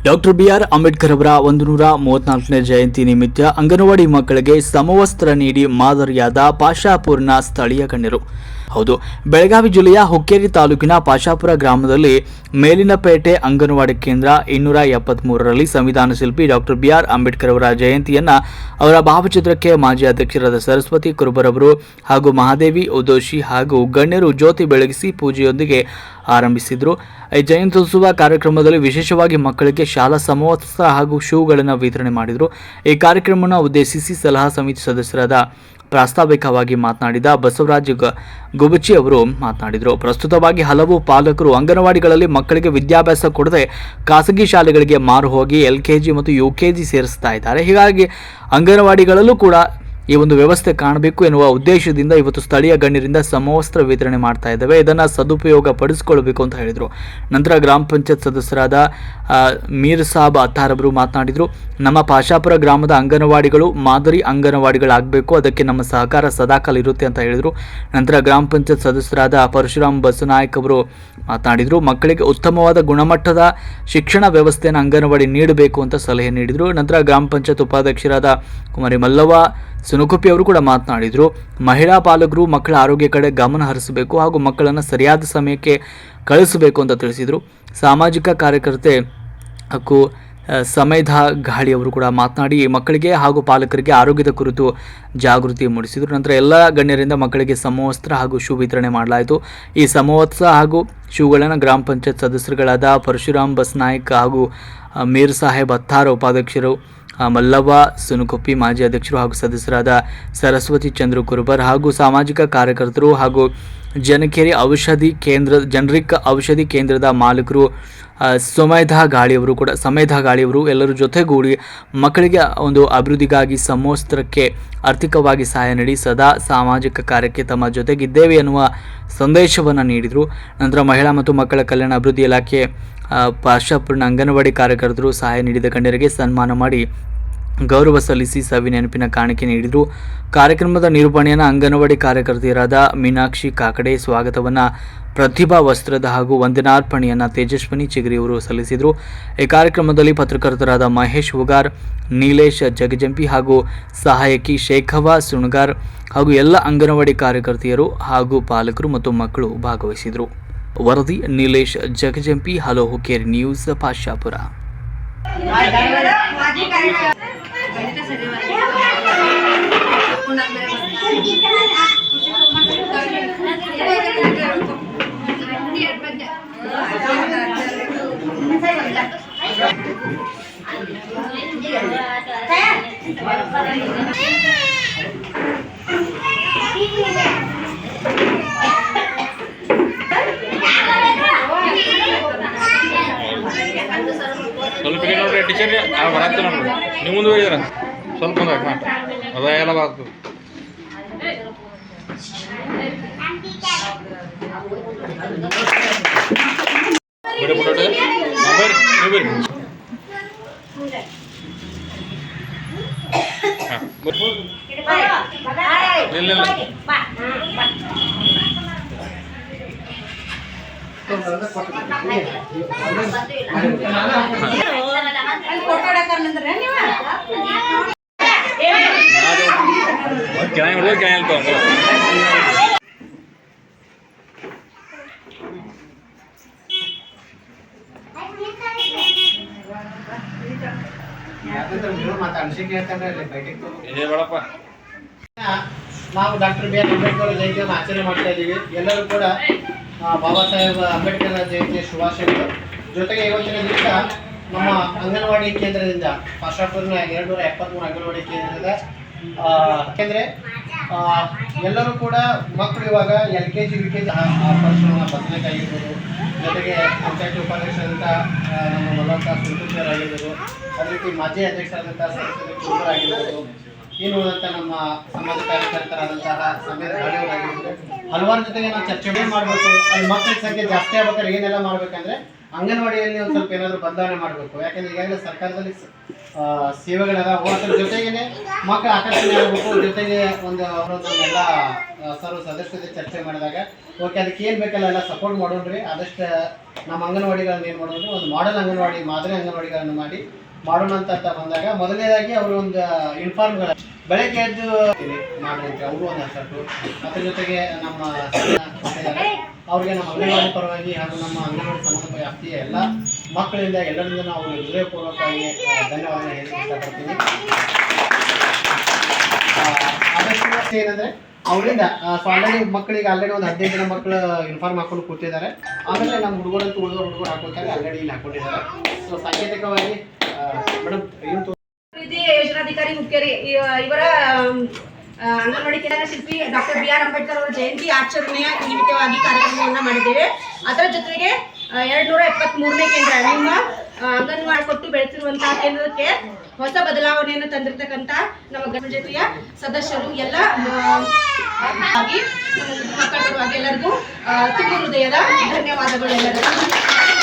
Doctor BR Ambedkar ಅವರ 134ನೇ ಜಯಂತಿ ನಿಮಿತ್ತ ಅಂಗನವಾಡಿ ಮಕ್ಕಳಿಗೆ ಸಮವಸ್ತ್ರ ನೀಡಿ ಮಾದರಿಯಾದ ಪಾಶಾಪುರ್ನ ಸ್ಥಳೀಯ ಗಣ್ಯರು. ಹೌದು, ಬೆಳಗಾವಿ ಜಿಲ್ಲೆಯ ಹುಕ್ಕೇರಿ ತಾಲೂಕಿನ ಪಾಶಾಪುರ ಗ್ರಾಮದಲ್ಲಿ ಮೇಲಿನಪೇಟೆ ಅಂಗನವಾಡಿ ಕೇಂದ್ರ 273ರಲ್ಲಿ ಸಂವಿಧಾನ ಶಿಲ್ಪಿ ಡಾಕ್ಟರ್ BR ಅಂಬೇಡ್ಕರ್ ಅವರ ಜಯಂತಿಯನ್ನ ಅವರ ಭಾವಚಿತ್ರಕ್ಕೆ ಮಾಜಿ ಅಧ್ಯಕ್ಷರಾದ ಸರಸ್ವತಿ ಕುರುಬರ್ ಅವರು ಹಾಗೂ ಮಹಾದೇವಿ ಉದೋಶಿ ಹಾಗೂ ಗಣ್ಯರು ಜ್ಯೋತಿ ಬೆಳಗಿಸಿ ಪೂಜೆಯೊಂದಿಗೆ ಆರಂಭಿಸಿದರು. ಈ ಜಯಂತ್ಯುತ್ಸವ ಕಾರ್ಯಕ್ರಮದಲ್ಲಿ ವಿಶೇಷವಾಗಿ ಮಕ್ಕಳಿಗೆ ಶಾಲಾ ಸಮವಸ್ತ್ರ ಹಾಗೂ ಶೂಗಳನ್ನು ವಿತರಣೆ ಮಾಡಿದರು. ಈ ಕಾರ್ಯಕ್ರಮವನ್ನು ಉದ್ದೇಶಿಸಿ ಸಲಹಾ ಸಮಿತಿ ಸದಸ್ಯರಾದ ಪ್ರಾಸ್ತಾವಿಕವಾಗಿ ಮಾತನಾಡಿದ ಬಸವರಾಜ್ ಗುಬಚಿ ಅವರು ಮಾತನಾಡಿದರು. ಪ್ರಸ್ತುತವಾಗಿ ಹಲವು ಪಾಲಕರು ಅಂಗನವಾಡಿಗಳಲ್ಲಿ ಮಕ್ಕಳಿಗೆ ವಿದ್ಯಾಭ್ಯಾಸ ಕೊಡದೆ ಖಾಸಗಿ ಶಾಲೆಗಳಿಗೆ ಮಾರು ಹೋಗಿ LKG ಮತ್ತು UKG ಸೇರಿಸ್ತಾ ಇದ್ದಾರೆ. ಹೀಗಾಗಿ ಅಂಗನವಾಡಿಗಳಲ್ಲೂ ಕೂಡ ಈ ಒಂದು ವ್ಯವಸ್ಥೆ ಕಾಣಬೇಕು ಎನ್ನುವ ಉದ್ದೇಶದಿಂದ ಇವತ್ತು ಸ್ಥಳೀಯ ಗಣ್ಯರಿಂದ ಸಮವಸ್ತ್ರ ವಿತರಣೆ ಮಾಡ್ತಾ ಇದ್ದೇವೆ. ಇದನ್ನು ಸದುಪಯೋಗ ಪಡಿಸಿಕೊಳ್ಳಬೇಕು ಅಂತ ಹೇಳಿದರು. ನಂತರ ಗ್ರಾಮ ಪಂಚಾಯತ್ ಸದಸ್ಯರಾದ ಮೀರ್ ಸಾಬ್ ಅತ್ತಾರ್ ಅವರು ಮಾತನಾಡಿದರು. ನಮ್ಮ ಪಾಶಾಪುರ ಗ್ರಾಮದ ಅಂಗನವಾಡಿಗಳು ಮಾದರಿ ಅಂಗನವಾಡಿಗಳಾಗಬೇಕು, ಅದಕ್ಕೆ ನಮ್ಮ ಸಹಕಾರ ಸದಾಕಾಲ ಇರುತ್ತೆ ಅಂತ ಹೇಳಿದರು. ನಂತರ ಗ್ರಾಮ ಪಂಚಾಯತ್ ಸದಸ್ಯರಾದ ಪರಶುರಾಮ್ ಬಸನಾಯಕ್ ಅವರು ಮಾತನಾಡಿದರು. ಮಕ್ಕಳಿಗೆ ಉತ್ತಮವಾದ ಗುಣಮಟ್ಟದ ಶಿಕ್ಷಣ ವ್ಯವಸ್ಥೆಯನ್ನು ಅಂಗನವಾಡಿ ನೀಡಬೇಕು ಅಂತ ಸಲಹೆ ನೀಡಿದರು. ನಂತರ ಗ್ರಾಮ ಪಂಚಾಯತ್ ಉಪಾಧ್ಯಕ್ಷರಾದ ಕುಮಾರಿ ಮಲ್ಲವ್ವ ಸುನುಕುಪ್ಪಿ ಅವರು ಕೂಡ ಮಾತನಾಡಿದರು. ಮಹಿಳಾ ಪಾಲಕರು ಮಕ್ಕಳ ಆರೋಗ್ಯ ಕಡೆ ಗಮನ ಹರಿಸಬೇಕು ಹಾಗೂ ಮಕ್ಕಳನ್ನು ಸರಿಯಾದ ಸಮಯಕ್ಕೆ ಕಳಿಸಬೇಕು ಅಂತ ತಿಳಿಸಿದರು. ಸಾಮಾಜಿಕ ಕಾರ್ಯಕರ್ತೆ ಹಾಗೂ ಸಮೈಧಾ ಗಾಳಿ ಅವರು ಕೂಡ ಮಾತನಾಡಿ ಮಕ್ಕಳಿಗೆ ಹಾಗೂ ಪಾಲಕರಿಗೆ ಆರೋಗ್ಯದ ಕುರಿತು ಜಾಗೃತಿ ಮೂಡಿಸಿದರು. ನಂತರ ಎಲ್ಲ ಗಣ್ಯರಿಂದ ಮಕ್ಕಳಿಗೆ ಸಮವಸ್ತ್ರ ಹಾಗೂ ಶೂ ವಿತರಣೆ ಮಾಡಲಾಯಿತು. ಈ ಸಮವಸ್ತ್ರ ಹಾಗೂ ಶೂಗಳನ್ನು ಗ್ರಾಮ ಪಂಚಾಯತ್ ಸದಸ್ಯರುಗಳಾದ ಪರಶುರಾಮ್ ಬಸ್ನಾಯಕ್ ಹಾಗೂ ಮೀರ್ ಸಾಹೇಬ್ ಅತ್ತಾರ್ ಉಪಾಧ್ಯಕ್ಷರು, ಮಲ್ಲವ್ವ ಸುನುಕುಪ್ಪಿ ಮಾಜಿ ಅಧ್ಯಕ್ಷರು ಹಾಗೂ ಸದಸ್ಯರಾದ ಸರಸ್ವತಿ ಚಂದ್ರು ಕುರುಬರ್ ಹಾಗೂ ಸಾಮಾಜಿಕ ಕಾರ್ಯಕರ್ತರು ಹಾಗೂ ಜನರಿಕ್ ಔಷಧಿ ಕೇಂದ್ರದ ಮಾಲೀಕರು ಸಮೈಧಾ ಗಾಳಿಯವರು ಎಲ್ಲರೂ ಜೊತೆಗೂಡಿ ಮಕ್ಕಳಿಗೆ ಒಂದು ಅಭಿವೃದ್ಧಿಗಾಗಿ ಸಮವಸ್ತ್ರಕ್ಕೆ ಆರ್ಥಿಕವಾಗಿ ಸಹಾಯ ನೀಡಿ ಸದಾ ಸಾಮಾಜಿಕ ಕಾರ್ಯಕ್ಕೆ ತಮ್ಮ ಜೊತೆಗಿದ್ದೇವೆ ಎನ್ನುವ ಸಂದೇಶವನ್ನು ನೀಡಿದರು. ನಂತರ ಮಹಿಳಾ ಮತ್ತು ಮಕ್ಕಳ ಕಲ್ಯಾಣ ಅಭಿವೃದ್ಧಿ ಇಲಾಖೆ ಪಾಶಾಪುರ್ನ ಅಂಗನವಾಡಿ ಕಾರ್ಯಕರ್ತರು ಸಹಾಯ ನೀಡಿದ ಗಣ್ಯರಿಗೆ ಸನ್ಮಾನ ಮಾಡಿ ಗೌರವ ಸಲ್ಲಿಸಿ ಸವಿ ನೆನಪಿನ ಕಾಣಿಕೆ ನೀಡಿದರು. ಕಾರ್ಯಕ್ರಮದ ನಿರೂಪಣೆಯನ್ನು ಅಂಗನವಾಡಿ ಕಾರ್ಯಕರ್ತೆಯರಾದ ಮೀನಾಕ್ಷಿ ಕಾಕಡೆ, ಸ್ವಾಗತವನ್ನು ಪ್ರತಿಭಾ ವಸ್ತ್ರದ ಹಾಗೂ ವಂದನಾರ್ಪಣೆಯನ್ನು ತೇಜಸ್ವಿನಿ ಚಿಗರಿ ಅವರು ಸಲ್ಲಿಸಿದರು. ಈ ಕಾರ್ಯಕ್ರಮದಲ್ಲಿ ಪತ್ರಕರ್ತರಾದ ಮಹೇಶ್ ಹುಗಾರ್, ನೀಲೇಶ್ ಜಗಜಂಪಿ ಹಾಗೂ ಸಹಾಯಕಿ ಶೇಖವ್ವ ಸುಣಗಾರ್ ಹಾಗೂ ಎಲ್ಲ ಅಂಗನವಾಡಿ ಕಾರ್ಯಕರ್ತೆಯರು ಹಾಗೂ ಪಾಲಕರು ಮತ್ತು ಮಕ್ಕಳು ಭಾಗವಹಿಸಿದರು. ವರದಿ ನೀಲೇಶ್ ಜಗಜಂಪಿ, ಹಲೋ ಹುಕ್ಕೇರಿ ನ್ಯೂಸ್, ಪಾಶಾಪುರ. ಸ್ವಲ್ಪ ನೋಡ್ರಿ ಟೀಚರ್ ಬರತ್ತೆ ನೋಡ್ರಿ, ನೀವು ಮುಂದೆ ಹೋಗಿದ್ರ ಸ್ವಲ್ಪ ಅದ ಎಲ್ಲ ಬರ್ತದೆ. ನಾವು ಡಾಕ್ಟರ್ BR ಅಂಬೇಡ್ಕರ್ ಜಯಂತಿಯನ್ನು ಆಚರಣೆ ಮಾಡ್ತಾ ಇದ್ದೀವಿ. ಎಲ್ಲರೂ ಕೂಡ ಬಾಬಾ ಸಾಹೇಬ್ ಅಂಬೇಡ್ಕರ್ ಜಯಂತಿಯ ಶುಭಾಶಯಗಳು. ಜೊತೆಗೆ ಇವತ್ತಿನ ದಿವಸ ನಮ್ಮ ಅಂಗನವಾಡಿ ಕೇಂದ್ರದಿಂದ ಪಾಶಾಪುರ್ನ 273 ಅಂಗನವಾಡಿ ಕೇಂದ್ರದ ಯಾಕೆಂದರೆ ಎಲ್ಲರೂ ಕೂಡ ಮಕ್ಕಳು ಇವಾಗ LKG UKG ಪರಶುರಾಮ ಬಸನಾಯಕ್ ಆಗಿರ್ಬೋದು, ಜೊತೆಗೆ ಪಂಚಾಯತ್ ಉಪಾಧ್ಯಕ್ಷರಾದಂಥ ನಮ್ಮ ಮಲ್ಲಕ್ಕ ಸುಂದರ್ ಆಗಿರ್ಬೋದು, ಅದೇ ರೀತಿ ಮಾಜಿ ಅಧ್ಯಕ್ಷರಾದಂಥ ಸರಸ್ವತಿ ಕುರುಬರ್ ಆಗಿರ್ಬೋದು, ಇನ್ನು ಉಳಿದಂಥ ನಮ್ಮ ಸಮಾಜ ಕಾರ್ಯಕರ್ತರಾದಂತಹ ಸಮೀರ್ ಗಾಳಿಯವರಾಗಿರ್ಬೋದು, ಹಲವಾರು ಜೊತೆಗೆ ನಾವು ಚರ್ಚೆ ಮಾಡಬೇಕು. ಅಲ್ಲಿ ಮಕ್ಕಳ ಸಂಖ್ಯೆ ಜಾಸ್ತಿ ಆಗ್ಬೇಕಾದ್ರೆ ಏನೆಲ್ಲ ಮಾಡಬೇಕಂದ್ರೆ ಅಂಗನವಾಡಿಯಲ್ಲಿ ಒಂದು ಸ್ವಲ್ಪ ಏನಾದರೂ ಬದಲಾವಣೆ ಮಾಡಬೇಕು. ಯಾಕಂದ್ರೆ ಈಗಾಗಲೇ ಸರ್ಕಾರದಲ್ಲಿ ಸೇವೆಗಳದ ಅದ್ರ ಜೊತೆಗೇನೆ ಮಕ್ಕಳ ಆಕರ್ಷಣೆ ಆಗಬೇಕು. ಜೊತೆಗೆ ಅವರೊಂದೆಲ್ಲ ಸರ್ವ ಸದಸ್ಯರ ಚರ್ಚೆ ಮಾಡಿದಾಗ ಓಕೆ ಅದಕ್ಕೆ ಏನು ಬೇಕಲ್ಲ ಎಲ್ಲ ಸಪೋರ್ಟ್ ಮಾಡೋಣ್ರಿ. ಆದಷ್ಟು ನಮ್ಮ ಅಂಗನವಾಡಿಗಳನ್ನ ಏನು ಮಾಡೋಣ, ಒಂದು ಮಾಡೆಲ್ ಅಂಗನವಾಡಿ, ಮಾದರಿ ಅಂಗನವಾಡಿಗಳನ್ನು ಮಾಡೋಣ ಅಂತ ಬಂದಾಗ ಮೊದಲನೇದಾಗಿ ಅವರು ಒಂದು ಯೂನಿಫಾರ್ಮ್ಗಳ ಬೆಳಗ್ಗೆ ಎದ್ದು ಮಾಡಿ ಅಂತ ಅವರು ಒಂದು ಅಷ್ಟು. ಅದ್ರ ಜೊತೆಗೆ ನಮ್ಮ ಅವ್ರಿಗೆ ನಮ್ಮ ಅಂಗನವಾಡಿ ಪರವಾಗಿ ಹಾಗೂ ನಮ್ಮ ಅಂಗನವಾಡಿ ಸಂಬಂಧ ವ್ಯಾಪ್ತಿಯ ಎಲ್ಲ ಮಕ್ಕಳಿಂದ ಎಲ್ಲರಿಂದ ನಾವು ಹೃದಯಪೂರ್ವಕವಾಗಿ ಧನ್ಯವಾದ ಹೇಳಕ್ಕೆ ಇಷ್ಟಪಡ್ತೀನಿ. ಆದಷ್ಟು ಏನಂದ್ರೆ ಅವರಿಂದ ಆಲ್ರೆಡಿ ಮಕ್ಕಳಿಗೆ ಆಲ್ರೆಡಿ ಒಂದು 15 ಜನ ಮಕ್ಕಳು ಯೂನಿಫಾರ್ಮ್ ಹಾಕೊಂಡು ಕೂತಿದ್ದಾರೆ. ಆಮೇಲೆ ನಮ್ಮ ಹುಡುಗರಂತೂ ಹುಡುಗರು ಹಾಕೊಳ್ತಾರೆ, ಆಲ್ರೆಡಿ ಇಲ್ಲಿ ಹಾಕೊಂಡಿದ್ದಾರೆ. ಸೊ ಸಾಂಕೇತಿಕವಾಗಿ ಮೇಡಮ್ ಯೋಜನಾಧಿಕಾರಿ ಹುಕ್ಕೇರಿ ಇವರ ಅಂಗನವಾಡಿ ಕೇಂದ್ರ ಶಿಲ್ಪಿ ಡಾಕ್ಟರ್ BR ಅಂಬೇಡ್ಕರ್ ಅವರ ಜಯಂತಿ ಆಚರಣೆಯ ನಿಮಿತ್ತವಾಗಿ ಕಾರ್ಯಕ್ರಮವನ್ನು ಮಾಡಿದ್ದೇವೆ. ಅದರ ಜೊತೆಗೆ 273ನೇ ಕೇಂದ್ರ ನಿಮ್ಮ ಅಂಗನವಾಡಿ ಕೊಟ್ಟು ಬೆಳೆಸಿರುವಂತಹ ಕೇಂದ್ರಕ್ಕೆ ಹೊಸ ಬದಲಾವಣೆಯನ್ನು ತಂದಿರತಕ್ಕಂಥ ನಮ್ಮ ಗಣಜತೆಯ ಸದಸ್ಯರು ಎಲ್ಲ ಮಕ್ಕಳ ಪರವಾಗಿ ಎಲ್ಲರಿಗೂ ತುಂಬ ಹೃದಯದ ಧನ್ಯವಾದಗಳು ಎಲ್ಲರಿಗೂ.